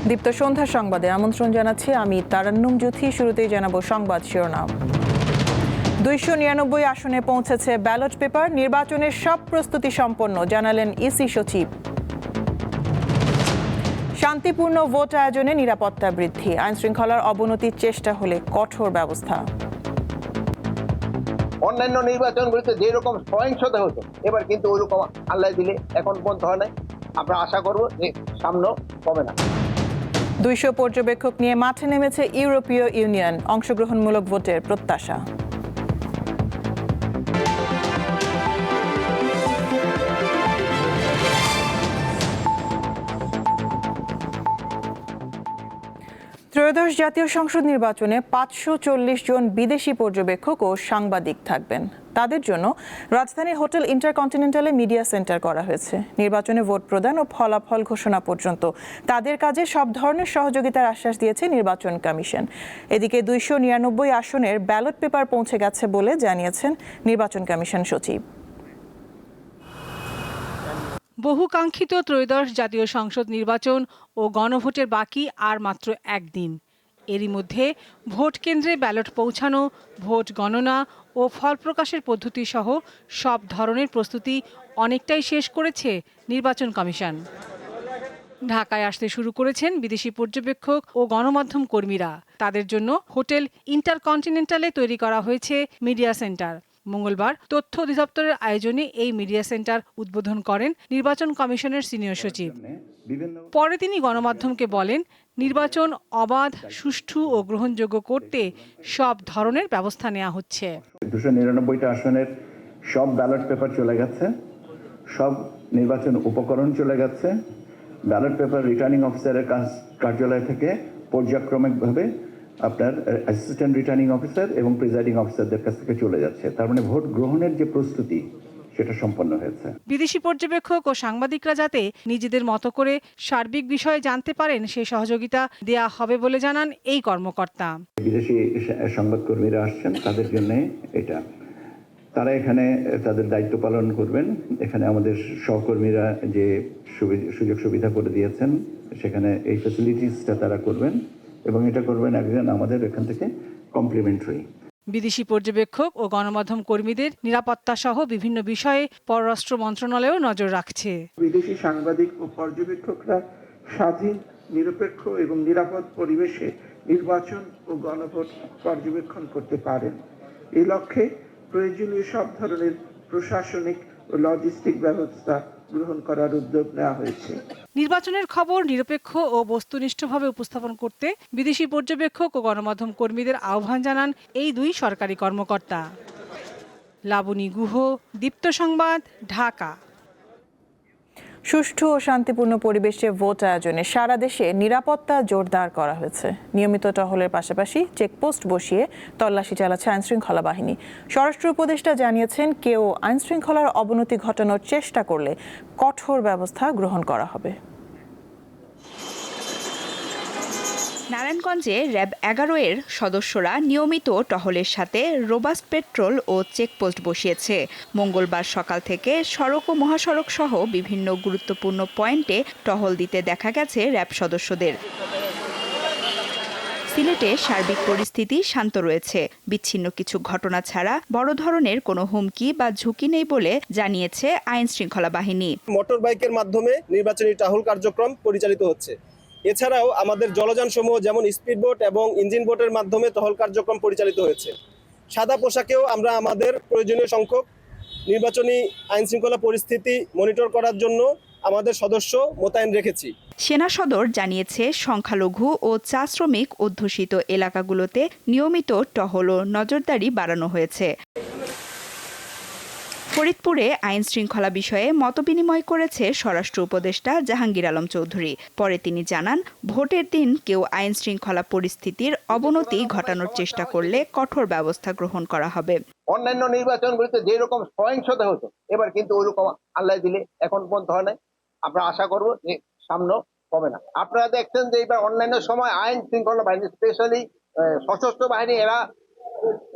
দীপ্ত সন্ধ্যার সংবাদে আমন্ত্রণ জানাচ্ছি আমি তারান্নুম জ্যোতি। শুরুতেই জানাবো সংবাদ শিরোনাম। 299 আসনে পৌঁছেছে ব্যালট পেপার, নির্বাচনের সব প্রস্তুতি সম্পন্ন, জানালেন ইসি সচিব। শান্তিপূর্ণ ভোট আয়োজনে নিরাপত্তা বৃদ্ধি, আইন শৃঙ্খলার অবনতির চেষ্টা হলে কঠোর ব্যবস্থা। অন্যান্য নির্বাচনগুলিতে যেরকম সহিংসতা হতো এবার কিন্তু ওইরকম আল্লাহ দিলে এখন পর্যন্ত হয় নাই। আমরা আশা করবো যে সামনেও হবে না। 200 পর্যবেক্ষক নিয়ে মাঠে নেমেছে ইউরোপীয় ইউনিয়ন, অংশগ্রহণমূলক ভোটের প্রত্যাশা। ত্রয়োদশ জাতীয় সংসদ নির্বাচনে 540 জন বিদেশি পর্যবেক্ষক ও সাংবাদিক থাকবেন। তাদের জন্য রাজধানীর হোটেল ইন্টারকন্টিনেন্টালে মিডিয়া সেন্টার করা হয়েছে। নির্বাচনে ভোট প্রদান ও ফলাফল ঘোষণা পর্যন্ত তাদের কাজে সব ধরনের সহযোগিতার আশ্বাস দিয়েছে নির্বাচন কমিশন। এদিকে 299 আসনের ব্যালট পেপার পৌঁছে গেছে বলে জানিয়েছেন নির্বাচন কমিশন সচিব। বহুকাঙ্ক্ষিত ত্রয়োদশ জাতীয় সংসদ নির্বাচন ও গণভোটের বাকি আর মাত্র একদিন। এরই মধ্যে ভোট কেন্দ্রে ব্যালট পৌঁছানো, ভোট গণনা ও ফল প্রকাশের পদ্ধতি সহ সব ধরনের প্রস্তুতি অনেকটাই শেষ করেছে নির্বাচন কমিশন। ঢাকায় আসতে শুরু করেছেন বিদেশি পর্যবেক্ষক ও গণমাধ্যম কর্মীরা। তাদের জন্য হোটেল ইন্টারকন্টিনেন্টালে তৈরি করা হয়েছে মিডিয়া সেন্টার। মঙ্গলবার তথ্য অধিদপ্তরের আয়োজনে এই মিডিয়া সেন্টার উদ্বোধন করেন নির্বাচন কমিশনের সিনিয়র সচিব। পরে তিনি গণমাধ্যমকে বলেন, নির্বাচন অবাধ, সুষ্ঠু ও গ্রহণযোগ্য করতে সব ধরনের ব্যবস্থা নেওয়া হচ্ছে। 299টা আসনের সব ব্যালট পেপার চলে গেছে, সব নির্বাচন উপকরণ চলে গেছে। ব্যালট পেপার রিটার্নিং অফিসারের কার্যালয় থেকে পর্যায়ক্রমিকভাবে আপনার অ্যাসিস্ট্যান্ট রিটার্নিং অফিসার এবং প্রিজাইডিং অফিসারদের কাছ থেকে চলে যাচ্ছে। তার মানে ভোট গ্রহণের যে প্রস্তুতি সেটা সম্পন্ন হয়েছে। বিদেশি পর্যবেক্ষক ও সাংবাদিকরা যাতে নিজেদের মতো করে সার্বিক বিষয়ে জানতে পারেন সেই সহযোগিতা দেয়া হবে বলে জানান এই কর্মকর্তা। বিদেশি সংবাদকর্মীরা আসছেন, তাদের জন্য এটা, তারা এখানে তাদের দায়িত্ব পালন করবেন। এখানে আমাদের সহকর্মীরা যে সুযোগ সুবিধা করে দিয়েছেন সেখানে এই ফ্যাসিলিটিসটা তারা করবেন এবং এটা করবেন একজন আমাদের এখান থেকে কমপ্লিমেন্টারি। বিদেশি পর্যবেক্ষক ও গণমাধ্যম কর্মীদের নিরাপত্তা সহ বিভিন্ন বিষয়ে পররাষ্ট্র মন্ত্রণালয়ও নজর রাখছে। বিদেশি সাংবাদিক ও পর্যবেক্ষকরা স্বাধীন, নিরপেক্ষ এবং নিরাপদ পরিবেশে নির্বাচন ও গণভোট পর্যবেক্ষণ করতে পারেন। এই লক্ষ্যে প্রয়োজনীয় সব ধরনের প্রশাসনিক ও লজিস্টিক ব্যবস্থা গ্রহণ করার উদ্যোগ নেওয়া হয়েছে। নির্বাচনের খবর নিরপেক্ষ ও বস্তুনিষ্ঠভাবে উপস্থাপন করতে বিদেশি পর্যবেক্ষক ও গণমাধ্যম কর্মীদের আহ্বান জানান এই দুই সরকারি কর্মকর্তা। লাবণী গুহ, দীপ্ত সংবাদ, ঢাকা। সুষ্ঠু ও শান্তিপূর্ণ পরিবেশে ভোট আয়োজনে সারা দেশে নিরাপত্তা জোরদার করা হয়েছে। নিয়মিত টহলের পাশাপাশি চেকপোস্ট বসিয়ে তল্লাশি চালাচ্ছে আইনশৃঙ্খলা বাহিনী। স্বরাষ্ট্র উপদেষ্টা জানিয়েছেন, কেউ আইনশৃঙ্খলার অবনতি ঘটানোর চেষ্টা করলে কঠোর ব্যবস্থা গ্রহণ করা হবে। নারায়ণগঞ্জে র্যাব 11 এর সদস্যরা নিয়মিত টহলের সাথে রোবাস্ট পেট্রোল ও চেকপোস্ট বসিয়েছে। মঙ্গলবার সকাল থেকে সড়ক ও মহাসড়ক সহ বিভিন্ন গুরুত্বপূর্ণ পয়েন্টে টহল দিতে দেখা গেছে র্যাব সদস্যদের। সিলেটে সার্বিক পরিস্থিতি শান্ত রয়েছে। বিচ্ছিন্ন কিছু ঘটনা ছাড়া বড় ধরনের কোনো হুমকি বা ঝুঁকি নেই বলে জানিয়েছে আইন শৃঙ্খলা বাহিনী। মোটর বাইকের মাধ্যমে নির্বাচনী টহল কার্যক্রম পরিচালিত হচ্ছে। এছাড়াও আমাদের জলযান সমূহ যেমন স্পিড বোট এবং ইঞ্জিন বোটের মাধ্যমে টহল কার্যক্রম পরিচালিত হয়েছে। সাদা পোশাকেও আমরা আমাদের প্রয়োজনীয় সংখ্যক নির্বাচনী আইন শৃঙ্খলা পরিস্থিতি মনিটর করার জন্য আমাদের সদস্য মোতায়েন রেখেছি। সেনা সদর জানিয়েছে, সংখ্যালঘু ও চা শ্রমিক অধ্যুষিত এলাকাগুলোতে নিয়মিত টহল ও নজরদারি বাড়ানো হয়েছে। ফরিদপুরে আইন শৃঙ্খলা বিষয়ে মতবিনিময় করেছে স্বরাষ্ট্র উপদেষ্টা জাহাঙ্গীর আলম চৌধুরী। পরে তিনি জানান, ভোটের দিন কেউ আইন শৃঙ্খলা পরিস্থিতির অবনতি ঘটানোর চেষ্টা করলে কঠোর ব্যবস্থা গ্রহণ করা হবে। অন্যান্য নির্বাচনগুলিতে যেরকম সহিংসতা হতো এবার কিন্তু ওইরকম আল্লাহ দিলে এখন পর্যন্ত হয় নাই। আমরা আশা করবো যে সামনেও হবে না। আপনারা দেখছেন যে এবার অন্যান্য সময় আইন শৃঙ্খলা বাহিনী, স্পেশালি সশস্ত্র বাহিনী, এরা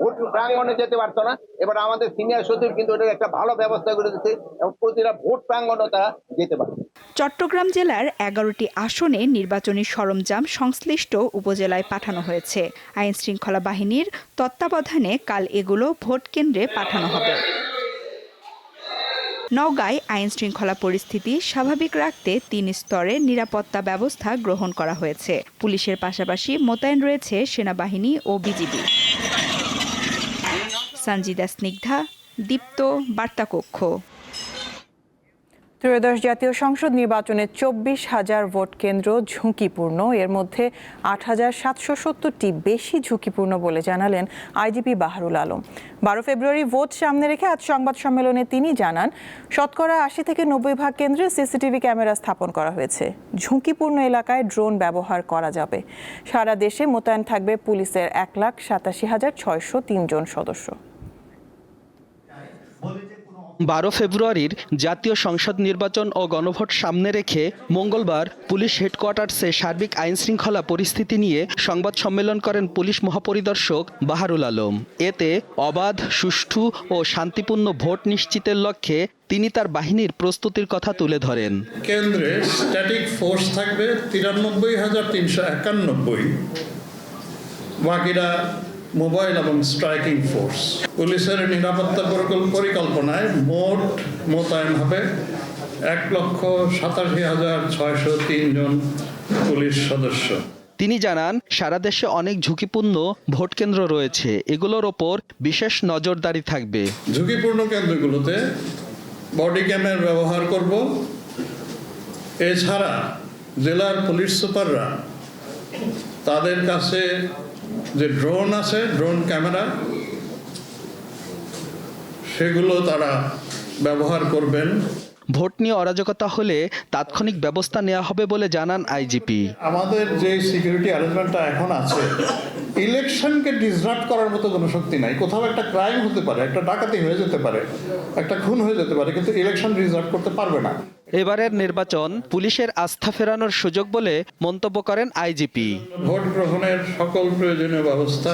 ভোট প্রাঙ্গণে যেতে পারতো না। এবার আমাদের সিনিয়র সচিব কিন্তু এটার একটা ভালো ব্যবস্থা করে দিচ্ছে এবং প্রতিটা ভোট প্রাঙ্গণে তারা যেতে পারে। চট্টগ্রাম জেলার 11টি আসনে নির্বাচনী সরঞ্জাম সংশ্লিষ্ট উপজেলায় পাঠানো হয়েছে। আইন শৃঙ্খলা বাহিনীর তত্ত্বাবধানে কাল এগুলো ভোট কেন্দ্রে পাঠানো হবে। নওগাঁয় আইন শৃঙ্খলা পরিস্থিতি স্বাভাবিক রাখতে 3 স্তরে নিরাপত্তা ব্যবস্থা গ্রহণ করা হয়েছে। পুলিশের পাশাপাশি মোতায়েন রয়েছে সেনাবাহিনী ও বিজিবি। সঞ্জিদা স্নিগ্ধা, দীপ্ত, বার্তাকক্ষ। ত্রয়োদশ জাতীয় সংসদ নির্বাচনে 24,000 ভোট কেন্দ্র ঝুঁকিপূর্ণ। এর মধ্যে 8,770টি বেশি ঝুঁকিপূর্ণ বলে জানালেন আইজিপি বাহারুল আলম। 12 ফেব্রুয়ারি ভোট সামনে রেখে আজ সংবাদ সম্মেলনে তিনি জানান, শতকরা 80 থেকে 90% কেন্দ্রে সিসিটিভি ক্যামেরা স্থাপন করা হয়েছে। ঝুঁকিপূর্ণ এলাকায় ড্রোন ব্যবহার করা যাবে। সারা দেশে মোতায়েন থাকবে পুলিশের 1,87,603 জন সদস্য। 12 ফেব্রুয়ারির জাতীয় সংসদ নির্বাচন ও গণভোট সামনে রেখে মঙ্গলবার পুলিশ হেডকোয়ার্টার্সে সার্বিক আইনশৃঙ্খলা পরিস্থিতি নিয়ে সংবাদ সম্মেলন করেন পুলিশ মহাপরিদর্শক বাহারুল আলম। এতে অবাধ, সুষ্ঠু ও শান্তিপূর্ণ ভোট নিশ্চিতের লক্ষ্যে তিনি তার বাহিনীর প্রস্তুতির কথা তুলে ধরেন। কেন্দ্রে স্ট্যাটিক ফোর্স থাকবে 93,391, বাকিরা মোবাইল এবং স্ট্রাইকিং ফোর্স। পুলিশের নিরাপত্তা পরিকল্পনায় মোট মোতায়েন হবে 1,87,603 জন পুলিশ সদস্য। তিনি জানান, সারা দেশে অনেক ঝুঁকিপূর্ণ ভোট কেন্দ্র রয়েছে, এগুলোর ওপর বিশেষ নজরদারি থাকবে। ঝুঁকিপূর্ণ কেন্দ্রগুলোতে বডি ক্যামেরা ব্যবহার করব। এছাড়া জেলার পুলিশ সুপাররা তাদের কাছে যে ড্রোন আছে, ড্রোন ক্যামেরা, সেগুলো তারা ব্যবহার করবেন। ভোট নিয়ে অরাজকতা হলে তাৎক্ষণিক ব্যবস্থা নেওয়া হবে বলে জানান আইজিপি। আমাদের যে সিকিউরিটি অ্যারেঞ্জমেন্টটা এখন আছে, ইলেকশনকে ডিসরাপ্ট করার মতো কোনো শক্তি নাই। কোথাও একটা ক্রাইম হতে পারে, একটা ডাকাতি হয়ে যেতে পারে, একটা খুন হয়ে যেতে পারে, কিন্তু ইলেকশন ডিসরাপ্ট করতে পারবে না। এবারের নির্বাচন পুলিশের আস্থা ফেরানোর সুযোগ বলে মন্তব্য করেন আইজিপি। ভোট গ্রহণের সকল প্রয়োজনীয় ব্যবস্থা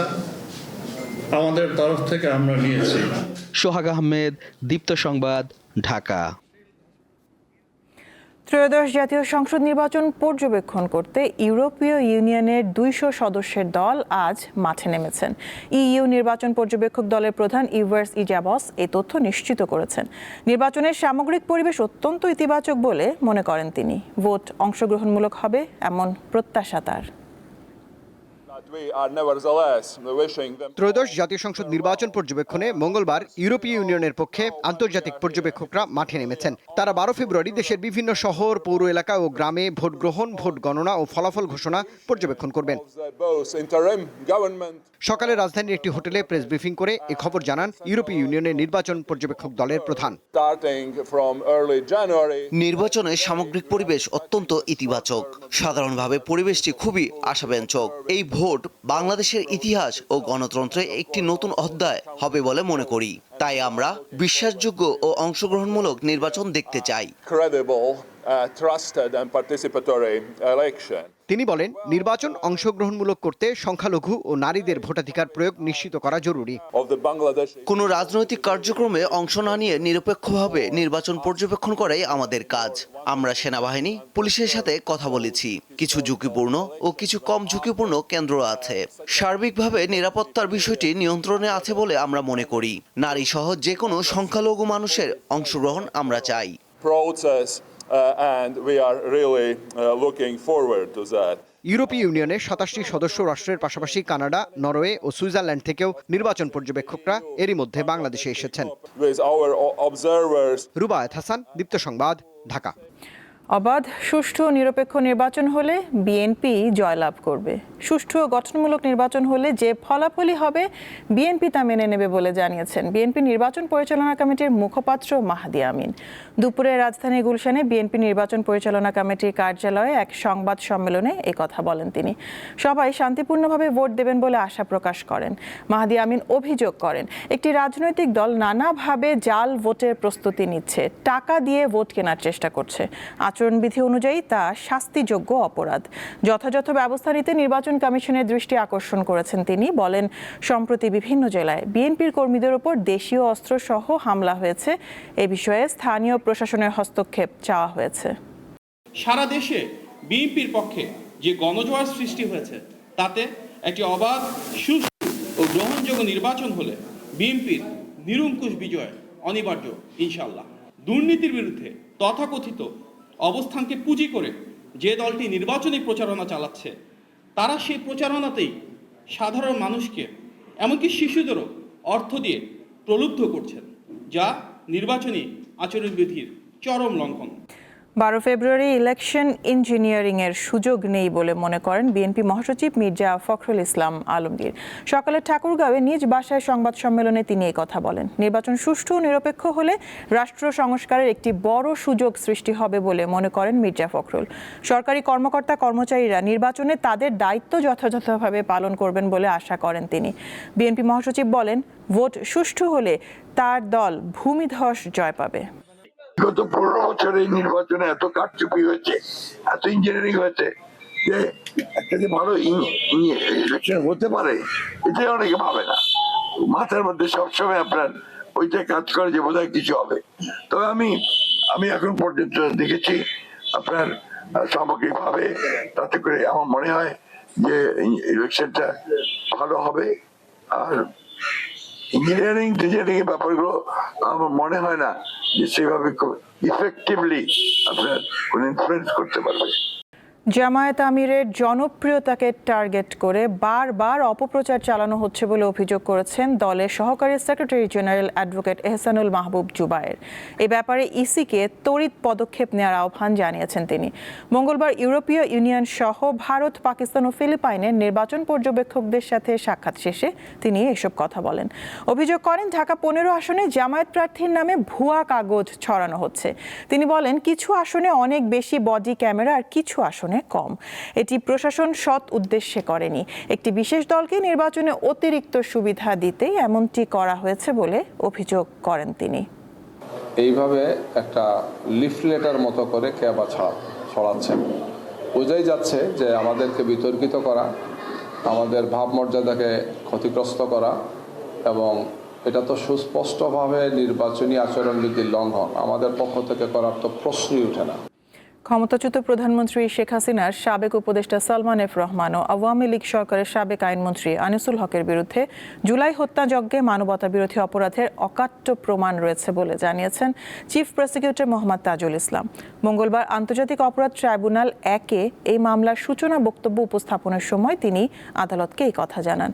আমাদের তরফ থেকে আমরা নিয়েছি। সোহাগ আহমেদ, দীপ্ত সংবাদ, ঢাকা। ত্রয়োদশ জাতীয় সংসদ নির্বাচন পর্যবেক্ষণ করতে ইউরোপীয় ইউনিয়নের 200 সদস্যের দল আজ মাঠে নেমেছেন। ইইউ নির্বাচন পর্যবেক্ষক দলের প্রধান ইভার্স ইজাবস এই তথ্য নিশ্চিত করেছেন। নির্বাচনের সামগ্রিক পরিবেশ অত্যন্ত ইতিবাচক বলে মনে করেন তিনি। ভোট অংশগ্রহণমূলক হবে এমন প্রত্যাশা তার। ত্রয়োদশ জাতীয় সংসদ নির্বাচন পর্যবেক্ষণে মঙ্গলবার ইউরোপীয় ইউনিয়নের পক্ষে আন্তর্জাতিক পর্যবেক্ষকরা মাঠে নেমেছেন। তারা 12 ফেব্রুয়ারি দেশের বিভিন্ন শহর, পৌর এলাকা ও গ্রামে ভোট গ্রহণ, ভোট গণনা ও ফলাফল ঘোষণা পর্যবেক্ষণ করবেন। সকালে রাজধানীর একটি হোটেলে প্রেস ব্রিফিং করে এ খবর জানান ইউরোপীয় ইউনিয়নের নির্বাচন পর্যবেক্ষক দলের প্রধান। নির্বাচনের সামগ্রিক পরিবেশ অত্যন্ত ইতিবাচক। সাধারণভাবে পরিবেশটি খুবই আশাব্যঞ্জক। এই ভোট বাংলাদেশের ইতিহাস ও গণতন্ত্রে একটি নতুন অধ্যায় হবে বলে মনে করি। তাই আমরা বিশ্বাসযোগ্য ও অংশগ্রহণমূলক নির্বাচন দেখতে চাই। তিনি বলেন, নির্বাচন অংশগ্রহণমূলক করতে সংখ্যালঘু ও নারীদের ভোটাধিকার প্রয়োগ নিশ্চিত করা জরুরি। কোনো রাজনৈতিক কার্যক্রমে অংশ না নিয়ে নিরপেক্ষভাবে নির্বাচন পর্যবেক্ষণ করাই আমাদের কাজ। আমরা সেনাবাহিনী, পুলিশের সাথে কথা বলেছি। কিছু ঝুঁকিপূর্ণ ও কিছু কম ঝুঁকিপূর্ণ কেন্দ্র আছে। সার্বিকভাবে নিরাপত্তার বিষয়টি নিয়ন্ত্রণে আছে বলে আমরা মনে করি। নারী সহ যে কোনো সংখ্যালঘু মানুষের অংশগ্রহণ আমরা চাই। ইউরোপীয় ইউনিয়নের 27টি সদস্য রাষ্ট্রের পাশাপাশি কানাডা, নরওয়ে ও সুইজারল্যান্ড থেকেও নির্বাচন পর্যবেক্ষকরা এরই মধ্যে বাংলাদেশে এসেছেন। রুবায়েত হাসান, দীপ্ত সংবাদ, ঢাকা। অবাধ, সুষ্ঠু ও নিরপেক্ষ নির্বাচন হলে বিএনপি জয়লাভ করবে। সুষ্ঠু ও গঠনমূলক নির্বাচন হলে যে ফলাফলই হবে বিএনপি তা মেনে নেবে বলে জানিয়েছেন বিএনপি নির্বাচন পরিচালনা কমিটির মুখপাত্র মাহদি আমিন। দুপুরে রাজধানী গুলশানে বিএনপি নির্বাচন পরিচালনা কমিটির কার্যালয়ে এক সংবাদ সম্মেলনে কথা বলেন তিনি। সবাই শান্তিপূর্ণভাবে ভোট দেবেন বলে আশা প্রকাশ করেন। মাহদি আমিন অভিযোগ করেন, একটি রাজনৈতিক দল নানাভাবে জাল ভোটের প্রস্তুতি নিচ্ছে, টাকা দিয়ে ভোট কেনার চেষ্টা করছে। আচরণবিধি অনুযায়ী তা শাস্তিযোগ্য অপরাধ। যথাযথ ব্যবস্থা নিতে নির্বাচন কমিশনের দৃষ্টি আকর্ষণ করেছেন তিনি। বলেন, সম্প্রতি বিভিন্ন জেলায় বিএনপির কর্মীদের ওপর দেশীয় অস্ত্রসহ হামলা হয়েছে। এ বিষয়ে স্থানীয় প্রশাসনের হস্তক্ষেপ চাওয়া হয়েছে। সারা দেশে বিএনপির পক্ষে যে গণজোয়ার সৃষ্টি হয়েছে তাতে একটি অবাধ, সুষ্ঠু ও গ্রহণযোগ্য নির্বাচন হলে বিএনপির নিরঙ্কুশ বিজয় অনিবার্য ইনশাআল্লাহ। দুর্নীতির বিরুদ্ধে তথাকথিত অবস্থানকে পুঁজি করে যে দলটি নির্বাচনী প্রচারণা চালাচ্ছে তারা সেই প্রচারণাতেই সাধারণ মানুষকে এমনকি শিশুদেরও অর্থ দিয়ে প্রলুব্ধ করছেন, যা নির্বাচনী আচরণবিধির চরম লঙ্ঘন। 12 ফেব্রুয়ারি ইলেকশন ইঞ্জিনিয়ারিং এর সুযোগ নেই বলে মনে করেন বিএনপি মহাসচিব মির্জা ফখরুল ইসলাম আলমগীর। সকালে ঠাকুরগাঁওয়ে নিজ বাসায় সংবাদ সম্মেলনে তিনি এই কথা বলেন। নির্বাচন সুষ্ঠু ও নিরপেক্ষ হলে রাষ্ট্র সংস্কারের একটি বড় সুযোগ সৃষ্টি হবে বলে মনে করেন মির্জা ফখরুল। সরকারি কর্মকর্তা কর্মচারীরা নির্বাচনে তাদের দায়িত্ব যথাযথভাবে পালন করবেন বলে আশা করেন তিনি। বিএনপি মহাসচিব বলেন, ভোট সুষ্ঠু হলে তার দল ভূমিধস জয় পাবে। গত 15 বছরে নির্বাচনে এত কারচুপি হয়েছে, এত ইঞ্জিনিয়ারিং হয়েছে যে একটা যে ভালো ইলেকশন হতে পারে এটাই অনেকে ভাবে না। মাথার মধ্যে সবসময় আপনার ওইটা কাজ করে যে বোধহয় কিছু হবে। তবে আমি এখন পর্যন্ত দেখেছি আপনার সামগ্রিকভাবে তাতে করে আমার মনে হয় যে ইলেকশনটা ভালো হবে। আর ইঞ্জিনিয়ারিং এর ব্যাপারগুলো আমার মনে হয় না যে সেভাবে ইফেক্টিভলি আপনার কোনো ইনফ্লুয়েন্স করতে পারবে। জামায়াত আমিরের জনপ্রিয়তাকে টার্গেট করে বারবার অপপ্রচার চালানো হচ্ছে বলে অভিযোগ করেছেন দলের সহকারী সেক্রেটারি জেনারেল অ্যাডভোকেট এহসানুল মাহবুব জুবায়ের। এ ব্যাপারে ইসিকে তড়িৎ পদক্ষেপ নেওয়ার আহ্বান জানিয়েছেন তিনি। মঙ্গলবার ইউরোপীয় ইউনিয়ন সহ ভারত, পাকিস্তান ও ফিলিপাইনের নির্বাচন পর্যবেক্ষকদের সাথে সাক্ষাৎ শেষে তিনি এসব কথা বলেন। অভিযোগ করেন, ঢাকা 15 আসনে জামায়াত প্রার্থীর নামে ভুয়া কাগজ ছড়ানো হচ্ছে। তিনি বলেন, কিছু আসনে অনেক বেশি বডি ক্যামেরা আর কিছু আসনে কম। এটি প্রশাসন সৎ উদ্দেশ্যে করেনি। একটি বিশেষ দলকে নির্বাচনে অতিরিক্ত সুবিধা দিতেই এমনটি করা হয়েছে বলে অভিযোগ করেন তিনি। এইভাবে একটা লিফলেটের মতো করে কেবা ছড়াচ্ছেন, বোঝাই যাচ্ছে যে আমাদেরকে বিতর্কিত করা, আমাদের ভাবমর্যাদাকে ক্ষতিগ্রস্ত করা, এবং এটা তো সুস্পষ্টভাবে নির্বাচনী আচরণবিধির লঙ্ঘন। আমাদের পক্ষ থেকে করার তো প্রশ্নই ওঠে না। ক্ষমতাচ্যুত প্রধানমন্ত্রী শেখ হাসিনার সাবেক উপদেষ্টা সালমান এফ রহমান ও আওয়ামী লীগ সরকারের সাবেক আইনমন্ত্রী আনিসুল হকের বিরুদ্ধে জুলাই হত্যাযজ্ঞে মানবতাবিরোধী অপরাধের অকাট্য প্রমাণ রয়েছে বলে জানিয়েছেন চিফ প্রসিকিউটর মোহাম্মদ তাজুল ইসলাম। মঙ্গলবার আন্তর্জাতিক অপরাধ ট্রাইব্যুনাল 1-এ এই মামলার সূচনা বক্তব্য উপস্থাপনের সময় তিনি আদালতকে এই কথা জানান।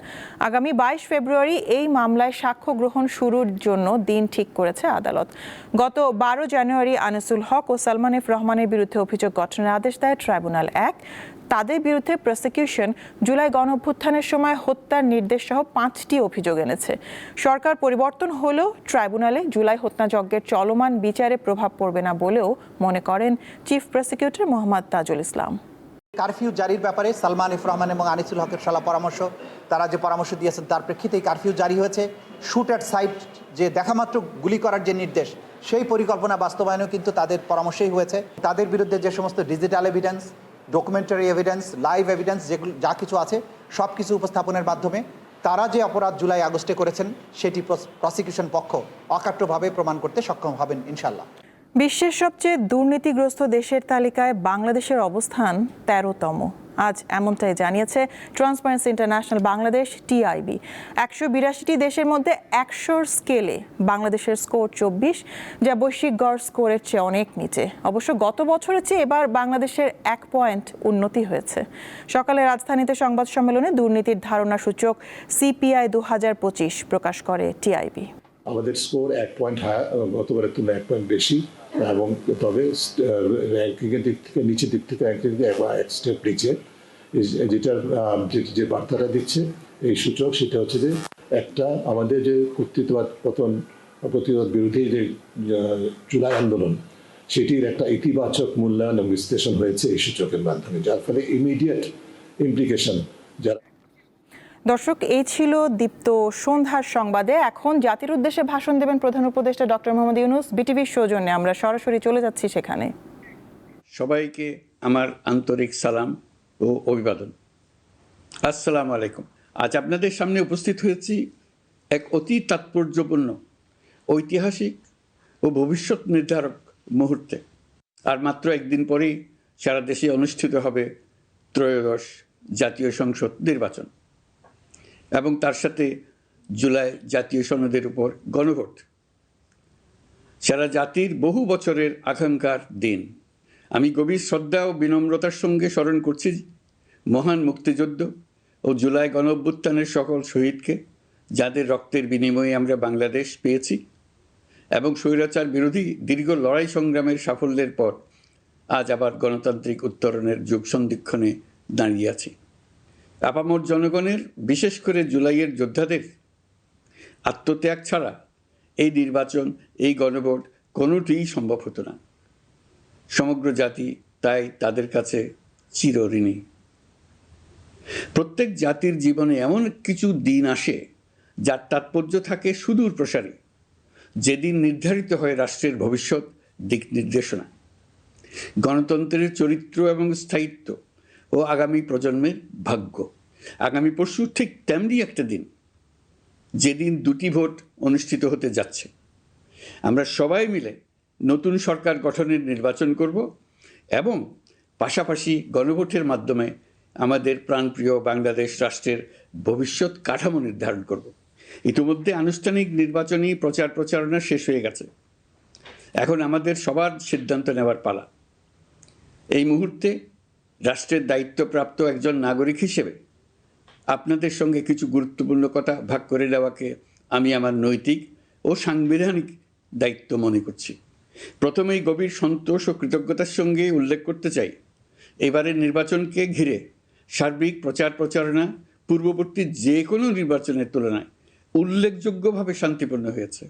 আগামী 22 ফেব্রুয়ারি এই মামলায় সাক্ষ্য গ্রহণ শুরুর জন্য দিন ঠিক করেছে আদালত। গত 12 জানুয়ারি আনিসুল হক ও সালমান এফ রহমানের বিরুদ্ধে অভিযোগ গঠনের আদেশ দেয় ট্রাইব্যুনাল 1। তাদের বিরুদ্ধে প্রসিকিউশন জুলাই গণঅভ্যুত্থানের সময় হত্যার নির্দেশ সহ 5টি অভিযোগ এনেছে। সরকার পরিবর্তন হলেও ট্রাইব্যুনালে জুলাই হত্যাযজ্ঞের চলমান বিচারে প্রভাব পড়বে না বলেও মনে করেন chief prosecutor Mohammad Tajul Islam. Curfew জারির ব্যাপারে সালমান এফ রহমান এবং আনিসুল হকের সালা পরামর্শ, তারা যে পরামর্শ দিয়েছেন তার প্রেক্ষিতেই কারফিউ জারি হয়েছে। শুট অ্যাট সাইট, যে দেখামাত্র গুলি করার যে নির্দেশ, সেই পরিকল্পনা বাস্তবায়নও কিন্তু তাদের পরামর্শেই হয়েছে। তাদের বিরুদ্ধে যে সমস্ত digital evidence, documentary evidence, live evidence যেগুলো যা কিছু আছে সব কিছু উপস্থাপনের মাধ্যমে তারা যে অপরাধ জুলাই আগস্টে করেছেন সেটি প্রসিকিউশন পক্ষ অকাট্যভাবে প্রমাণ করতে সক্ষম হবেন ইনশাল্লাহ। বিশ্বের সবচেয়ে দুর্নীতিগ্রস্ত দেশের তালিকায় বাংলাদেশের অবস্থান 13তম। আজ এমনটাই জানিয়েছে ট্রান্সপারেন্সি ইন্টারন্যাশনাল বাংলাদেশ TIB। 182টি দেশের মধ্যে 100-র স্কেলে বাংলাদেশের স্কোর 24, যা বৈশ্বিক গড় স্কোরের চেয়ে অনেক নিচে। অবশ্য গত বছরের চেয়ে এবার বাংলাদেশের 1 পয়েন্ট উন্নতি হয়েছে। সকালে রাজধানীতে সংবাদ সম্মেলনে দুর্নীতির ধারণা সূচক CPI 2025 প্রকাশ করে TIB। আমাদের স্কোর 1 পয়েন্ট গতবারের তুলনায় 1 পয়েন্ট বেশি, এবং তবে র্যাঙ্কিংয়ের দিক থেকে নিচের দিক থেকে র্যাঙ্কিং এক স্টেপ নিচে। যেটার যে বার্তাটা দিচ্ছে এই সূচক, সেটা হচ্ছে যে একটা আমাদের যে কর্তৃত্ববাদ পতন প্রতিরোধ বিরোধী যে জুলাই আন্দোলন, সেটির একটা ইতিবাচক মূল্যায়ন এবং বিশ্লেষণ হয়েছে এই সূচকের মাধ্যমে, যার ফলে ইমিডিয়েট ইমপ্লিকেশন। দর্শক, এই ছিল দীপ্ত সন্ধ্যার সংবাদে। এখন জাতির উদ্দেশ্যে ভাষণ দেবেন প্রধান উপদেষ্টা ডক্টর মোহাম্মদ ইউনূস। বিটিভির সৌজন্যে আমরা সরাসরি চলে যাচ্ছি সেখানে। সবাইকে আমার আন্তরিক সালাম ও অভিবাদন। আসসালামু আলাইকুম। আজ আপনাদের সামনে উপস্থিত হয়েছি এক অতি তাৎপর্যপূর্ণ, ঐতিহাসিক ও ভবিষ্যৎ নির্ধারক মুহূর্তে। আর মাত্র একদিন পরেই সারা দেশে অনুষ্ঠিত হবে ত্রয়োদশ জাতীয় সংসদ নির্বাচন এবং তার সাথে জুলাই জাতীয় সনদের উপর গণভোট। সারা জাতির বহু বছরের আকাঙ্ক্ষার দিন। আমি গভীর শ্রদ্ধা ও বিনম্রতার সঙ্গে স্মরণ করছি মহান মুক্তিযুদ্ধ ও জুলাই গণ অভ্যুত্থানের সকল শহীদকে, যাদের রক্তের বিনিময়ে আমরা বাংলাদেশ পেয়েছি এবং স্বৈরাচার বিরোধী দীর্ঘ লড়াই সংগ্রামের সাফল্যের পর আজ আবার গণতান্ত্রিক উত্তরণের যুগ সন্ধিক্ষণে দাঁড়িয়ে আছি। আপামর জনগণের, বিশেষ করে জুলাইয়ের যোদ্ধাদের আত্মত্যাগ ছাড়া এই নির্বাচন, এই গণভোট কোনোটিই সম্ভব হতো না। সমগ্র জাতি তাই তাদের কাছে চিরঋণী। প্রত্যেক জাতির জীবনে এমন কিছু দিন আসে যার তাৎপর্য থাকে সুদূর প্রসারী, যেদিন নির্ধারিত হয় রাষ্ট্রের ভবিষ্যৎ দিক নির্দেশনা, গণতন্ত্রের চরিত্র এবং স্থায়িত্ব ও আগামী প্রজন্মের ভাগ্য। আগামী পরশু ঠিক তেমনি একটা দিন, যেদিন দুটি ভোট অনুষ্ঠিত হতে যাচ্ছে। আমরা সবাই মিলে নতুন সরকার গঠনের নির্বাচন করব এবং পাশাপাশি গণভোটের মাধ্যমে আমাদের প্রাণপ্রিয় বাংলাদেশ রাষ্ট্রের ভবিষ্যৎ কাঠামো নির্ধারণ করব। ইতিমধ্যে আনুষ্ঠানিক নির্বাচনী প্রচার প্রচারণা শেষ হয়ে গেছে। এখন আমাদের সবার সিদ্ধান্ত নেওয়ার পালা। এই মুহূর্তে রাষ্ট্রের দায়িত্বপ্রাপ্ত একজন নাগরিক হিসেবে আপনাদের সঙ্গে কিছু গুরুত্বপূর্ণ কথা ভাগ করে নেওয়াকে আমি আমার নৈতিক ও সাংবিধানিক দায়িত্ব মনে করছি। প্রথমেই গভীর সন্তোষ ও কৃতজ্ঞতার সঙ্গে উল্লেখ করতে চাই, এবারের নির্বাচনকে ঘিরে সার্বিক প্রচার প্রচারণা পূর্ববর্তী যে কোনো নির্বাচনের তুলনায় উল্লেখযোগ্যভাবে শান্তিপূর্ণ হয়েছে।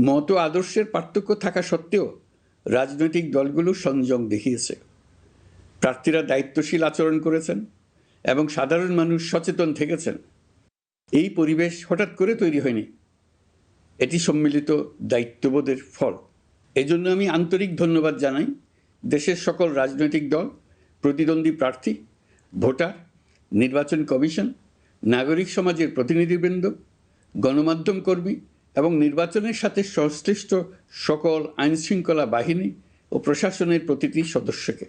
মত আদর্শের পার্থক্য থাকা সত্ত্বেও রাজনৈতিক দলগুলো সংযম দেখিয়েছে। প্রার্থীরা দায়িত্বশীল আচরণ করেছেন এবং সাধারণ মানুষ সচেতন থেকেছেন। এই পরিবেশ হঠাৎ করে তৈরি হয়নি, এটি সম্মিলিত দায়িত্ববোধের ফল। এজন্য আমি আন্তরিক ধন্যবাদ জানাই দেশের সকল রাজনৈতিক দল, প্রতিদ্বন্দ্বী প্রার্থী, ভোটার, নির্বাচন কমিশন, নাগরিক সমাজের প্রতিনিধিবৃন্দ, গণমাধ্যম কর্মী এবং নির্বাচনের সাথে সংশ্লিষ্ট সকল আইনশৃঙ্খলা বাহিনী ও প্রশাসনের প্রতিটি সদস্যকে।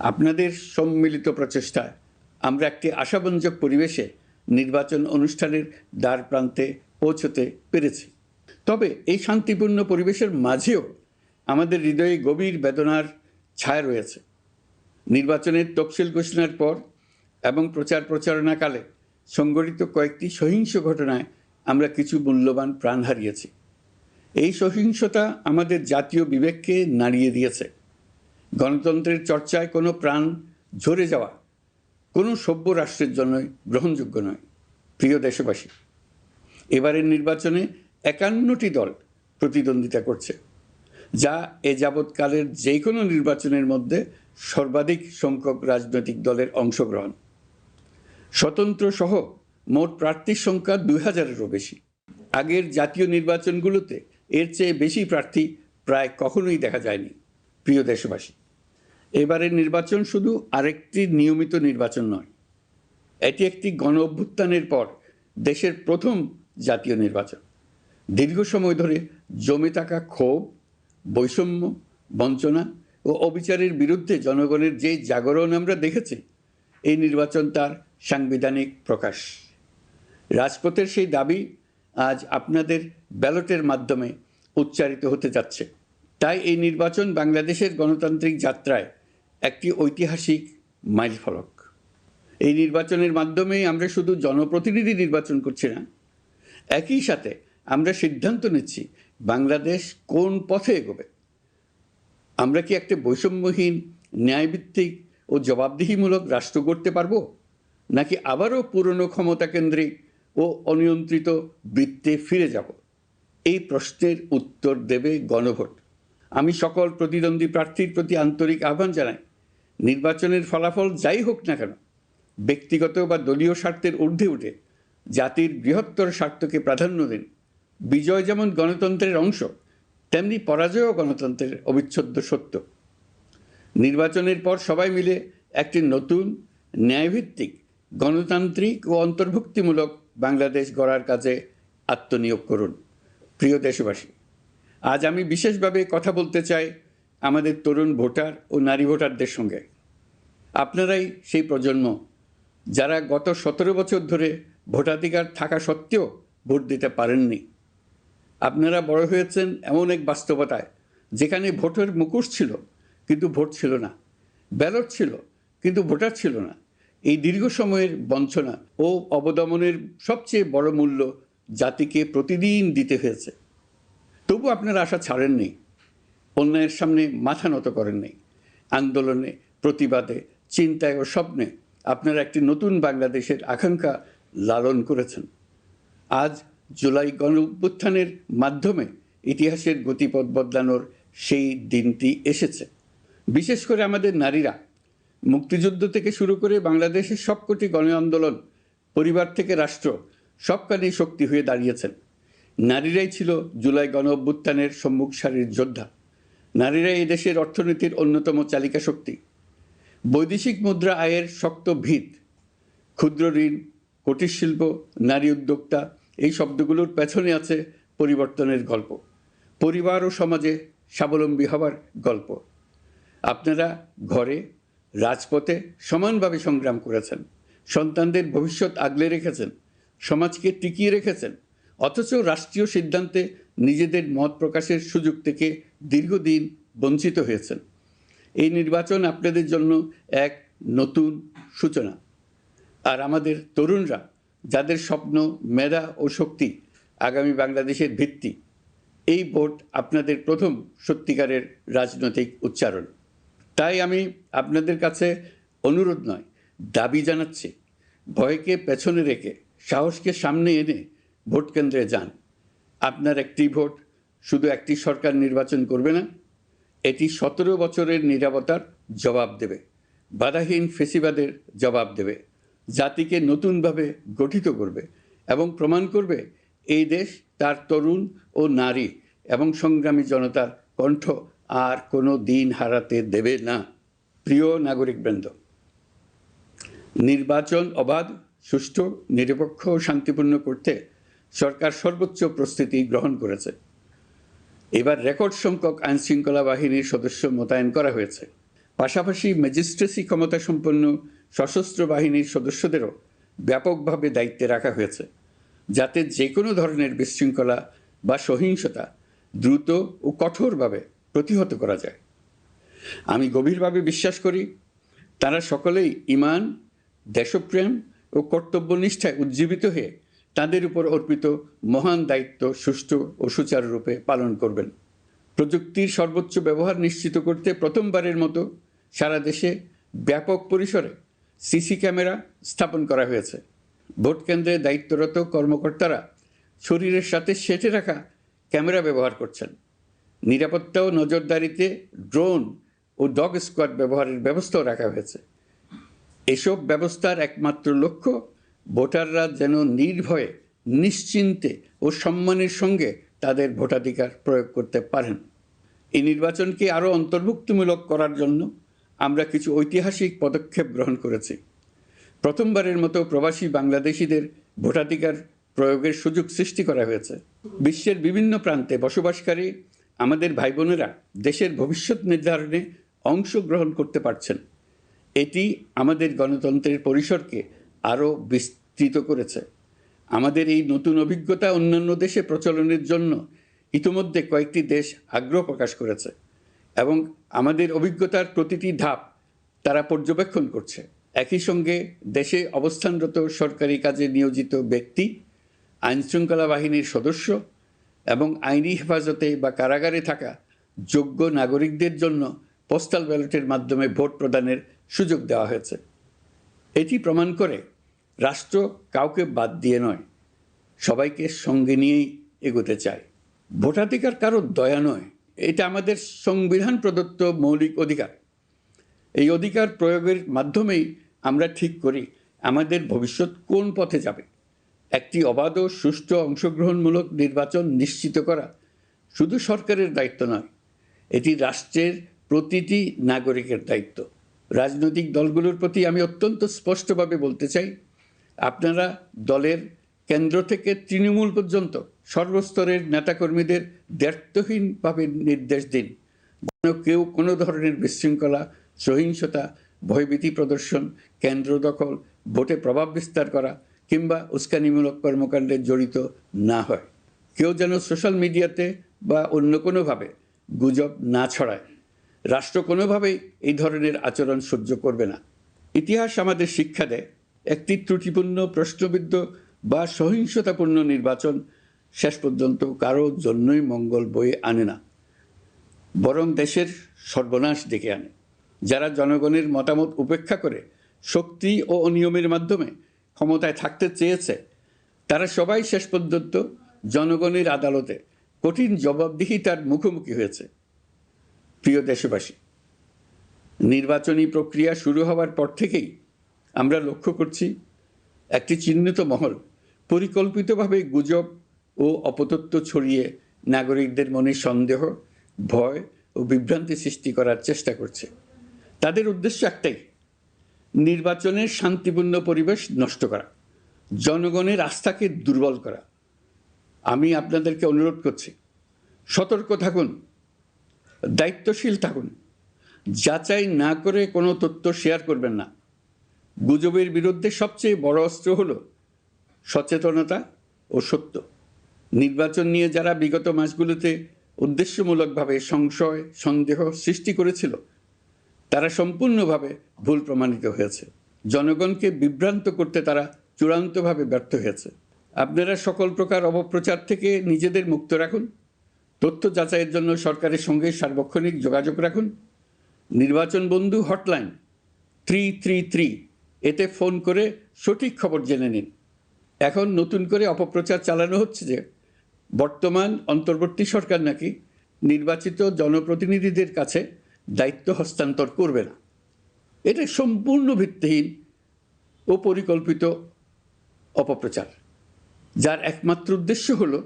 আপনাদের সম্মিলিত প্রচেষ্টায় আমরা একটি আশাব্যঞ্জক পরিবেশে নির্বাচন অনুষ্ঠানের দ্বার প্রান্তে পৌঁছতে পেরেছি। তবে এই শান্তিপূর্ণ পরিবেশের মাঝেও আমাদের হৃদয়ে গভীর বেদনার ছায়া রয়েছে। নির্বাচনের তফসিল ঘোষণার পর এবং প্রচার প্রচারণাকালে সংঘটিত কয়েকটি সহিংস ঘটনায় আমরা কিছু মূল্যবান প্রাণ হারিয়েছি। এই সহিংসতা আমাদের জাতীয় বিবেককে নাড়িয়ে দিয়েছে। গণতন্ত্রের চর্চায় কোনো প্রাণ ঝরে যাওয়া কোনো সভ্য রাষ্ট্রের জন্য গ্রহণযোগ্য নয়। প্রিয় দেশবাসী, এবারের নির্বাচনে 51টি দল প্রতিদ্বন্দ্বিতা করছে, যা এ যাবৎকালের যে কোনো নির্বাচনের মধ্যে সর্বাধিক সংখ্যক রাজনৈতিক দলের অংশগ্রহণ। স্বতন্ত্র সহ মোট প্রার্থীর সংখ্যা 2000-এরও বেশি। আগের জাতীয় নির্বাচনগুলোতে এর চেয়ে বেশি প্রার্থী প্রায় কখনোই দেখা যায়নি। প্রিয় দেশবাসী, এবারের নির্বাচন শুধু আরেকটি নিয়মিত নির্বাচন নয়, এটি একটি গণ অভ্যুত্থানের পর দেশের প্রথম জাতীয় নির্বাচন। দীর্ঘ সময় ধরে জমে থাকা ক্ষোভ, বৈষম্য, বঞ্চনা ও অবিচারের বিরুদ্ধে জনগণের যে জাগরণ আমরা দেখেছি, এই নির্বাচন তার সাংবিধানিক প্রকাশ। রাজপথের সেই দাবি আজ আপনাদের ব্যালটের মাধ্যমে উচ্চারিত হতে যাচ্ছে। তাই এই নির্বাচন বাংলাদেশের গণতান্ত্রিক যাত্রায় একটি ঐতিহাসিক মাইলফলক। এই নির্বাচনের মাধ্যমে আমরা শুধু জনপ্রতিনিধি নির্বাচন করছি না, একই সাথে আমরা সিদ্ধান্ত নিচ্ছি বাংলাদেশ কোন পথে এগোবে। আমরা কি একটা বৈষম্যহীন, ন্যায়ভিত্তিক ও জবাবদিহিমূলক রাষ্ট্র গড়তে পারবো, নাকি আবারও পুরনো ক্ষমতাকেন্দ্রিক ও অনিয়ন্ত্রিত বৃত্তে ফিরে যাব? এই প্রশ্নের উত্তর দেবে গণভোট। আমি সকল প্রতিদ্বন্দ্বী প্রার্থীর প্রতি আন্তরিক আহ্বান জানাই, নির্বাচনের ফলাফল যাই হোক না কেন, ব্যক্তিগত বা দলীয় স্বার্থের ঊর্ধ্বে উঠে জাতির বৃহত্তর স্বার্থকে প্রাধান্য দিন। বিজয় যেমন গণতন্ত্রের অংশ, তেমনি পরাজয়ও গণতন্ত্রের অবিচ্ছেদ্য সত্য। নির্বাচনের পর সবাই মিলে একটি নতুন ন্যায়ভিত্তিক গণতান্ত্রিক ও অন্তর্ভুক্তিমূলক বাংলাদেশ গড়ার কাজে আত্মনিয়োগ করুন। প্রিয় দেশবাসী, আজ আমি বিশেষভাবে কথা বলতে চাই আমাদের তরুণ ভোটার ও নারী ভোটারদের সঙ্গে। আপনারাই সেই প্রজন্ম যারা গত 17 বছর ধরে ভোটাধিকার থাকা সত্ত্বেও ভোট দিতে পারেননি। আপনারা বড় হয়েছেন এমন এক বাস্তবতায় যেখানে ভোটের মুখোশ ছিল কিন্তু ভোট ছিল না, ব্যালট ছিল কিন্তু ভোটার ছিল না। এই দীর্ঘ সময়ের বঞ্চনা ও অবদমনের সবচেয়ে বড় মূল্য জাতিকে প্রতিদিন দিতে হয়েছে। তবু আপনারা আশা ছাড়েননি, অন্যায়ের সামনে মাথা নত করেননি। আন্দোলনে, প্রতিবাদে, চিন্তায় ও স্বপ্নে আপনারা একটি নতুন বাংলাদেশের আকাঙ্ক্ষা লালন করেছেন। আজ জুলাই গণঅভ্যুত্থানের মাধ্যমে ইতিহাসের গতিপথ বদলানোর সেই দিনটি এসেছে। বিশেষ করে আমাদের নারীরা মুক্তিযুদ্ধ থেকে শুরু করে বাংলাদেশের সবকটি গণ আন্দোলন, পরিবার থেকে রাষ্ট্র, সবখানেই শক্তি হয়ে দাঁড়িয়েছেন। নারীরাই ছিল জুলাই গণঅভ্যুত্থানের সম্মুখ সারির যোদ্ধা। নারীরাই এই দেশের অর্থনীতির অন্যতম চালিকা শক্তি। বৈদেশিক মুদ্রা আয়ের শক্ত ভিত, ক্ষুদ্র ঋণ, কুটির শিল্প, নারী উদ্যোক্তা, এই শব্দগুলোর পেছনে আছে পরিবর্তনের গল্প, পরিবার ও সমাজে স্বাবলম্বী হবার গল্প। আপনারা ঘরে, রাজপথে সমানভাবে সংগ্রাম করেছেন, সন্তানদের ভবিষ্যৎ আগলে রেখেছেন, সমাজকে টিকিয়ে রেখেছেন, অথচ রাষ্ট্রীয় সিদ্ধান্তে নিজেদের মত প্রকাশের সুযোগ থেকে দীর্ঘদিন বঞ্চিত হয়েছেন। এই নির্বাচন আপনাদের জন্য এক নতুন সূচনা। আর আমাদের তরুণরা, যাদের স্বপ্ন, মেধা ও শক্তি আগামী বাংলাদেশের ভিত্তি, এই ভোট আপনাদের প্রথম সত্যিকারের রাজনৈতিক উচ্চারণ। তাই আমি আপনাদের কাছে অনুরোধ নয়, দাবি জানাচ্ছি, ভয়কে পেছনে রেখে সাহসকে সামনে এনে ভোট কেন্দ্রে যান। আপনার একটি ভোট শুধু একটি সরকার নির্বাচন করবে না, এটি 17 বছরের নীরবতার জবাব দেবে, বাধাহীন ফেসিবাদের জবাব দেবে, জাতিকে নতুনভাবে গঠিত করবে এবং প্রমাণ করবে এই দেশ তার তরুণ ও নারী এবং সংগ্রামী জনতার কণ্ঠ আর কোনো দিন হারাতে দেবে না। প্রিয় নাগরিকবৃন্দ, নির্বাচন অবাধ, সুষ্ঠু, নিরপেক্ষ ও শান্তিপূর্ণ করতে সরকার সর্বোচ্চ প্রস্তুতি গ্রহণ করেছে। এবার রেকর্ড সংখ্যক আইনশৃঙ্খলা বাহিনীর সদস্য মোতায়েন করা হয়েছে। পাশাপাশি ম্যাজিস্ট্রেসি ক্ষমতা সম্পন্ন সশস্ত্র বাহিনীর সদস্যদেরও ব্যাপকভাবে দায়িত্বে রাখা হয়েছে, যাতে যে কোনো ধরনের বিশৃঙ্খলা বা সহিংসতা দ্রুত ও কঠোরভাবে প্রতিহত করা যায়। আমি গভীরভাবে বিশ্বাস করি তারা সকলেই ঈমান, দেশপ্রেম ও কর্তব্যনিষ্ঠায় উজ্জীবিত হয়ে তাদের উপর অর্পিত মহান দায়িত্ব সুষ্ঠু ও সুচারুরূপে পালন করবেন। প্রযুক্তির সর্বোচ্চ ব্যবহার নিশ্চিত করতে প্রথমবারের মতো সারা দেশে ব্যাপক পরিসরে সিসি ক্যামেরা স্থাপন করা হয়েছে। ভোট কেন্দ্রে দায়িত্বরত কর্মকর্তারা শরীরের সাথে সেটে রাখা ক্যামেরা ব্যবহার করছেন। নিরাপত্তা ও নজরদারিতে ড্রোন ও ডগ স্কোয়াড ব্যবহারের ব্যবস্থাও রাখা হয়েছে। এসব ব্যবস্থার একমাত্র লক্ষ্য ভোটাররা যেন নির্ভয়ে, নিশ্চিন্তে ও সম্মানের সঙ্গে তাদের ভোটাধিকার প্রয়োগ করতে পারেন। এই নির্বাচনকে আরও অন্তর্ভুক্তিমূলক করার জন্য আমরা কিছু ঐতিহাসিক পদক্ষেপ গ্রহণ করেছি। প্রথমবারের মতো প্রবাসী বাংলাদেশিদের ভোটাধিকার প্রয়োগের সুযোগ সৃষ্টি করা হয়েছে। বিশ্বের বিভিন্ন প্রান্তে বসবাসকারী আমাদের ভাই বোনেরা দেশের ভবিষ্যৎ নির্ধারণে অংশগ্রহণ করতে পারছেন। এটি আমাদের গণতন্ত্রের পরিসরকে আরও বিস্তৃত করেছে। আমাদের এই নতুন অভিজ্ঞতা অন্যান্য দেশে প্রচলনের জন্য ইতিমধ্যে কয়েকটি দেশ আগ্রহ প্রকাশ করেছে এবং আমাদের অভিজ্ঞতার প্রতিটি ধাপ তারা পর্যবেক্ষণ করছে। একই সঙ্গে দেশে অবস্থানরত সরকারি কাজে নিয়োজিত ব্যক্তি, আইনশৃঙ্খলা বাহিনীর সদস্য এবং আইনি হেফাজতে বা কারাগারে থাকা যোগ্য নাগরিকদের জন্য পোস্টাল ব্যালটের মাধ্যমে ভোট প্রদানের সুযোগ দেওয়া হয়েছে। এটি প্রমাণ করে রাষ্ট্র কাউকে বাদ দিয়ে নয়, সবাইকে সঙ্গে নিয়েই এগোতে চায়। ভোটাধিকার কারো দয়া নয়, এটা আমাদের সংবিধান প্রদত্ত মৌলিক অধিকার। এই অধিকার প্রয়োগের মাধ্যমেই আমরা ঠিক করি আমাদের ভবিষ্যৎ কোন পথে যাবে। একটি অবাধ ও সুষ্ঠু অংশগ্রহণমূলক নির্বাচন নিশ্চিত করা শুধু সরকারের দায়িত্ব নয়, এটি রাষ্ট্রের প্রতিটি নাগরিকের দায়িত্ব। রাজনৈতিক দলগুলোর প্রতি আমি অত্যন্ত স্পষ্টভাবে বলতে চাই, আপনারা দলের কেন্দ্র থেকে তৃণমূল পর্যন্ত সর্বস্তরের নেতাকর্মীদের দায়িত্বহীনভাবে নির্দেশ দিন যেন কেউ কোনো ধরনের বিশৃঙ্খলা, সহিংসতা, ভয়ভীতি প্রদর্শন, কেন্দ্র দখল, ভোটে প্রভাব বিস্তার করা কিংবা উস্কানিমূলক কর্মকাণ্ডে জড়িত না হয়। কেউ যেন সোশ্যাল মিডিয়াতে বা অন্য কোনোভাবে গুজব না ছড়ায়। রাষ্ট্র কোনোভাবেই এই ধরনের আচরণ সহ্য করবে না। ইতিহাস আমাদের শিক্ষা দেয়, একটি ত্রুটিপূর্ণ, প্রশ্নবিদ্ধ বা সহিংসতাপূর্ণ নির্বাচন শেষ পর্যন্ত কারো জন্যই মঙ্গল বয়ে আনে না, বরং দেশের সর্বনাশ ডেকে আনে। যারা জনগণের মতামত উপেক্ষা করে শক্তি ও অনিয়মের মাধ্যমে ক্ষমতায় থাকতে চেয়েছে, তারা সবাই শেষ পর্যন্ত জনগণের আদালতে কঠিন জবাবদিহিতার মুখোমুখি হয়েছে। প্রিয় দেশবাসী, নির্বাচনী প্রক্রিয়া শুরু হওয়ার পর থেকেই আমরা লক্ষ্য করছি একটি চিহ্নিত মহল পরিকল্পিতভাবে গুজব ও অপতথ্য ছড়িয়ে নাগরিকদের মনে সন্দেহ, ভয় ও বিভ্রান্তি সৃষ্টি করার চেষ্টা করছে। তাদের উদ্দেশ্য একটাই, নির্বাচনের শান্তিপূর্ণ পরিবেশ নষ্ট করা, জনগণের আস্থাকে দুর্বল করা। আমি আপনাদেরকে অনুরোধ করছি, সতর্ক থাকুন, দায়িত্বশীল থাকুন, যাচাই না করে কোনো তথ্য শেয়ার করবেন না। গুজবের বিরুদ্ধে সবচেয়ে বড় অস্ত্র হলো সচেতনতা ও সত্য। নির্বাচন নিয়ে যারা বিগত মাসগুলোতে উদ্দেশ্যমূলকভাবে সংশয়, সন্দেহ সৃষ্টি করেছিল, তারা সম্পূর্ণভাবে ভুল প্রমাণিত হয়েছে। জনগণকে বিভ্রান্ত করতে তারা চূড়ান্তভাবে ব্যর্থ হয়েছে। আপনারা সকল প্রকার অপপ্রচার থেকে নিজেদের মুক্ত রাখুন। তথ্য যাচাইয়ের জন্য সরকারের সঙ্গে সার্বক্ষণিক যোগাযোগ রাখুন। নির্বাচন বন্ধু হটলাইন 333 এতে ফোন করে সঠিক খবর জেনে নিন। এখন নতুন করে অপপ্রচার চালানো হচ্ছে যে বর্তমান অন্তর্বর্তী সরকার নাকি নির্বাচিত জনপ্রতিনিধিদের কাছে দায়িত্ব হস্তান্তর করবে না। এটা সম্পূর্ণ ভিত্তিহীন ও পরিকল্পিত অপপ্রচার, যার একমাত্র উদ্দেশ্য হলো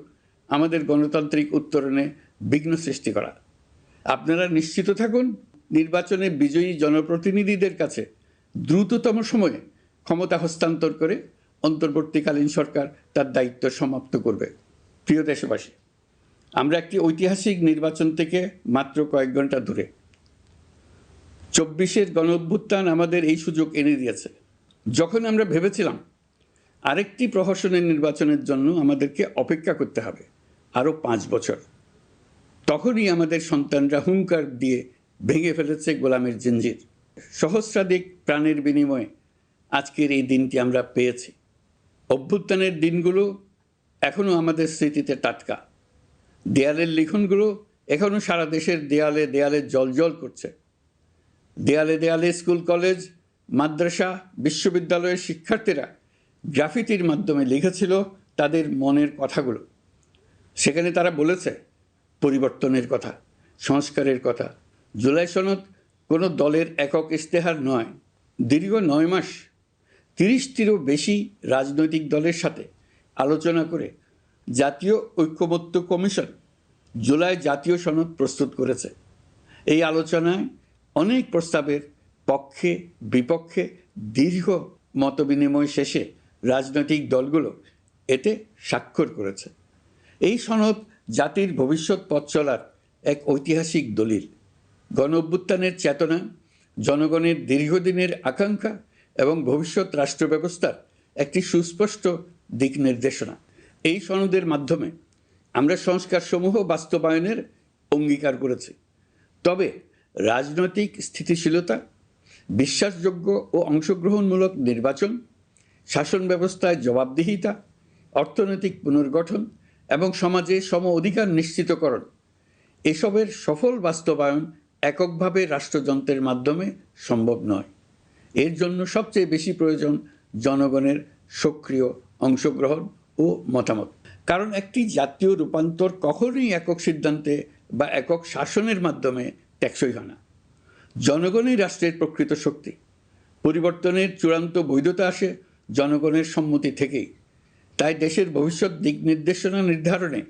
আমাদের গণতান্ত্রিক উত্তরণে বিঘ্ন সৃষ্টি করা। আপনারা নিশ্চিত থাকুন, নির্বাচনে বিজয়ী জনপ্রতিনিধিদের কাছে দ্রুততম সময়ে ক্ষমতা হস্তান্তর করে অন্তর্বর্তীকালীন সরকার তার দায়িত্ব সমাপ্ত করবে। প্রিয় দেশবাসী, আমরা একটি ঐতিহাসিক নির্বাচন থেকে মাত্র কয়েক ঘন্টা দূরে। 24-এর গণঅভ্যুত্থান আমাদের এই সুযোগ এনে দিয়েছে। যখন আমরা ভেবেছিলাম আরেকটি প্রহসনের নির্বাচনের জন্য আমাদেরকে অপেক্ষা করতে হবে আরও 5 বছর, তখনই আমাদের সন্তানরা হুঙ্কার দিয়ে ভেঙে ফেলেছে গোলামের জিঞ্জির। সহস্রাধিক প্রাণের বিনিময়ে আজকের এই দিনটি আমরা পেয়েছি। অভ্যুত্থানের দিনগুলো এখনও আমাদের স্মৃতিতে টাটকা। দেয়ালের লিখনগুলো এখনও সারা দেশের দেয়ালে দেয়ালে জ্বলজ্বল করছে। দেয়ালে দেয়ালে স্কুল, কলেজ, মাদ্রাসা, বিশ্ববিদ্যালয়ের শিক্ষার্থীরা গ্রাফিতির মাধ্যমে লিখেছিল তাদের মনের কথাগুলো। সেখানে তারা বলেছে পরিবর্তনের কথা, সংস্কারের কথা। জুলাই সনদ কোনো দলের একক ইশতেহার নয়। দীর্ঘ 9 মাস 30টিরও বেশি রাজনৈতিক দলের সাথে আলোচনা করে জাতীয় ঐক্যমত্য কমিশন জুলাই জাতীয় সনদ প্রস্তুত করেছে। এই আলোচনায় অনেক প্রস্তাবের পক্ষে বিপক্ষে দীর্ঘ মতবিনিময় শেষে রাজনৈতিক দলগুলো এতে স্বাক্ষর করেছে। এই সনদ জাতির ভবিষ্যৎ পথ চলার এক ঐতিহাসিক দলিল, গণঅভ্যুত্থানের চেতনা, জনগণের দীর্ঘদিনের আকাঙ্ক্ষা এবং ভবিষ্যৎ রাষ্ট্র ব্যবস্থার একটি সুস্পষ্ট দিক নির্দেশনা। এই সনদের মাধ্যমে আমরা সংস্কারসমূহ বাস্তবায়নের অঙ্গীকার করেছি। তবে রাজনৈতিক স্থিতিশীলতা, বিশ্বাসযোগ্য ও অংশগ্রহণমূলক নির্বাচন, শাসন ব্যবস্থায় জবাবদিহিতা, অর্থনৈতিক পুনর্গঠন এবং সমাজে সম অধিকার নিশ্চিতকরণ, এসবের সফল বাস্তবায়ন এককভাবে রাষ্ট্রযন্ত্রের মাধ্যমে সম্ভব নয়। এর জন্য সবচেয়ে বেশি প্রয়োজন জনগণের সক্রিয় অংশগ্রহণ ও মতামত। কারণ একটি জাতীয় রূপান্তর কখনোই একক সিদ্ধান্তে বা একক শাসনের মাধ্যমে টেকসই হয় না। জনগণই রাষ্ট্রের প্রকৃত শক্তি। পরিবর্তনের চূড়ান্ত বৈধতা আসে জনগণের সম্মতি থেকেই। তাই দেশের ভবিষ্যৎ দিক নির্দেশনা নির্ধারণে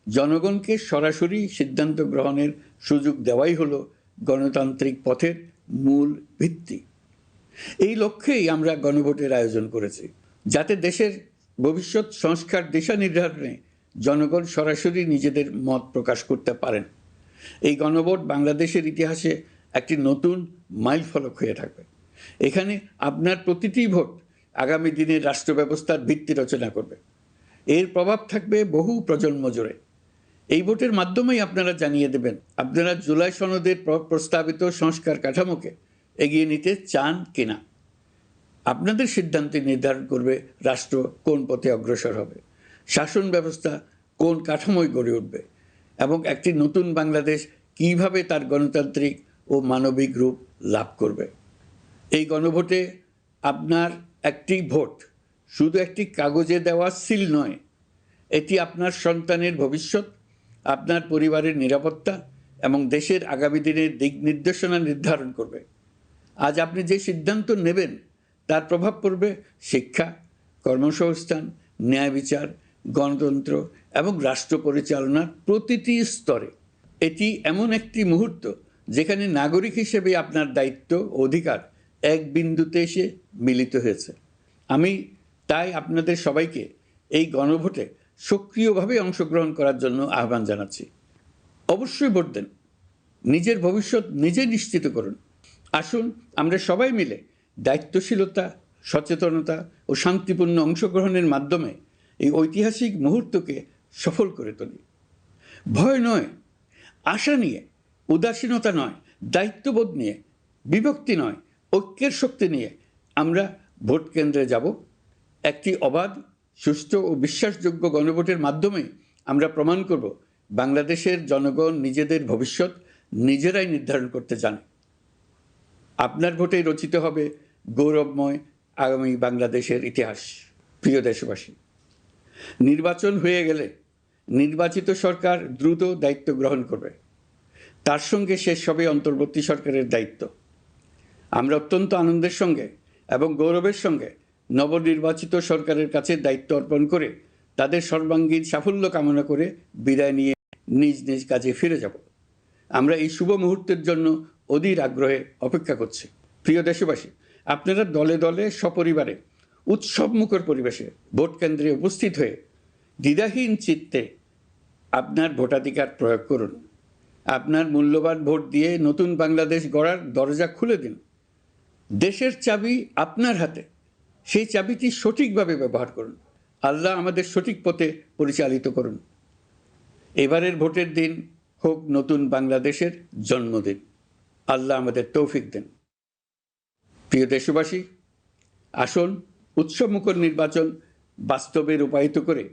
জনগণকে সরাসরি সিদ্ধান্ত গ্রহণের সুযোগ দেওয়াই হলো গণতান্ত্রিক পথের মূল ভিত্তি। এই লক্ষ্যেই আমরা গণভোটের আয়োজন করেছি, যাতে দেশের ভবিষ্যৎ সংস্কার দিশা নির্ধারণে জনগণ সরাসরি নিজেদের মত প্রকাশ করতে পারেন। এই গণভোট বাংলাদেশের ইতিহাসে একটি নতুন মাইলফলক হয়ে থাকবে। এখানে আপনার প্রতিটি ভোট আগামী দিনের রাষ্ট্র ব্যবস্থার ভিত্তি রচনা করবে। এর প্রভাব থাকবে বহু প্রজন্ম জুড়ে। এই ভোটের মাধ্যমেই আপনারা জানিয়ে দেবেন আপনারা জুলাই সনদের প্রস্তাবিত সংস্কার কাঠামোকে এগিয়ে নিতে চান কিনা। আপনাদের সিদ্ধান্তে নির্ধারণ করবে রাষ্ট্র কোন পথে অগ্রসর হবে, শাসন ব্যবস্থা কোন কাঠামোয় গড়ে উঠবে এবং একটি নতুন বাংলাদেশ কিভাবে তার গণতান্ত্রিক ও মানবিক রূপ লাভ করবে। এই গণভোটে আপনার একটি ভোট শুধু একটি কাগজে দেওয়া সিল নয়, এটি আপনার সন্তানের ভবিষ্যৎ, আপনার পরিবারের নিরাপত্তা এবং দেশের আগামী দিনের দিক নির্দেশনা নির্ধারণ করবে। আজ আপনি যে সিদ্ধান্ত নেবেন তার প্রভাব পড়বে শিক্ষা, কর্মসংস্থান, ন্যায় বিচার, গণতন্ত্র এবং রাষ্ট্র পরিচালনার প্রতিটি স্তরে। এটি এমন একটি মুহূর্ত যেখানে নাগরিক হিসেবে আপনার দায়িত্ব ও অধিকার এক বিন্দুতে এসে মিলিত হয়েছে। আমি তাই আপনাদের সবাইকে এই গণভোটে সক্রিয়ভাবে অংশগ্রহণ করার জন্য আহ্বান জানাচ্ছি। অবশ্যই ভোট দেন, নিজের ভবিষ্যৎ নিজে নিশ্চিত করুন। আসুন আমরা সবাই মিলে দায়িত্বশীলতা, সচেতনতা ও শান্তিপূর্ণ অংশগ্রহণের মাধ্যমে এই ঐতিহাসিক মুহূর্তকে সফল করে তুলি। ভয় নয়, আশা নিয়ে, উদাসীনতা নয়, দায়িত্ববোধ নিয়ে, বিভক্তি নয়, ঐক্যের শক্তি নিয়ে আমরা ভোট কেন্দ্রে যাব। একটি অবাধ, সুষ্ঠু ও বিশ্বাসযোগ্য গণভোটের মাধ্যমে আমরা প্রমাণ করব বাংলাদেশের জনগণ নিজেদের ভবিষ্যৎ নিজেরাই নির্ধারণ করতে জানে। আপনার ভোটে রচিত হবে গৌরবময় আগামী বাংলাদেশের ইতিহাস। প্রিয় দেশবাসী, নির্বাচন হয়ে গেলে নির্বাচিত সরকার দ্রুত দায়িত্ব গ্রহণ করবে। তার সঙ্গে শেষ হবে অন্তর্বর্তী সরকারের দায়িত্ব। আমরা অত্যন্ত আনন্দের সঙ্গে এবং গৌরবের সঙ্গে নবনির্বাচিত সরকারের কাছে দায়িত্ব অর্পণ করে তাদের সর্বাঙ্গীন সাফল্য কামনা করে বিদায় নিয়ে নিজ নিজ কাজে ফিরে যাব। আমরা এই শুভ মুহূর্তের জন্য অধীর আগ্রহে অপেক্ষা করছি। প্রিয় দেশবাসী, আপনারা দলে দলে সপরিবারে উৎসবমুখর পরিবেশে ভোট কেন্দ্রে উপস্থিত হয়ে দ্বিধাহীন চিত্তে আপনার ভোটাধিকার প্রয়োগ করুন। আপনার মূল্যবান ভোট দিয়ে নতুন বাংলাদেশ গড়ার দরজা খুলে দিন। দেশের চাবি আপনার হাতে, সেই চাবিটি সঠিকভাবে ব্যবহার করুন। আল্লাহ আমাদের সঠিক পথে পরিচালিত করুন। এবারের ভোটের দিন হোক নতুন বাংলাদেশের জন্মদিন। আল্লাহ আমাদের তৌফিক দেন। প্রিয় দেশবাসী, আসুন উৎসবমুখর নির্বাচন বাস্তবে রূপায়িত করে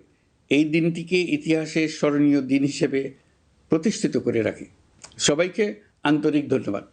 এই দিনটিকে ইতিহাসের স্মরণীয় দিন হিসেবে প্রতিষ্ঠিত করে রাখি। সবাইকে আন্তরিক ধন্যবাদ।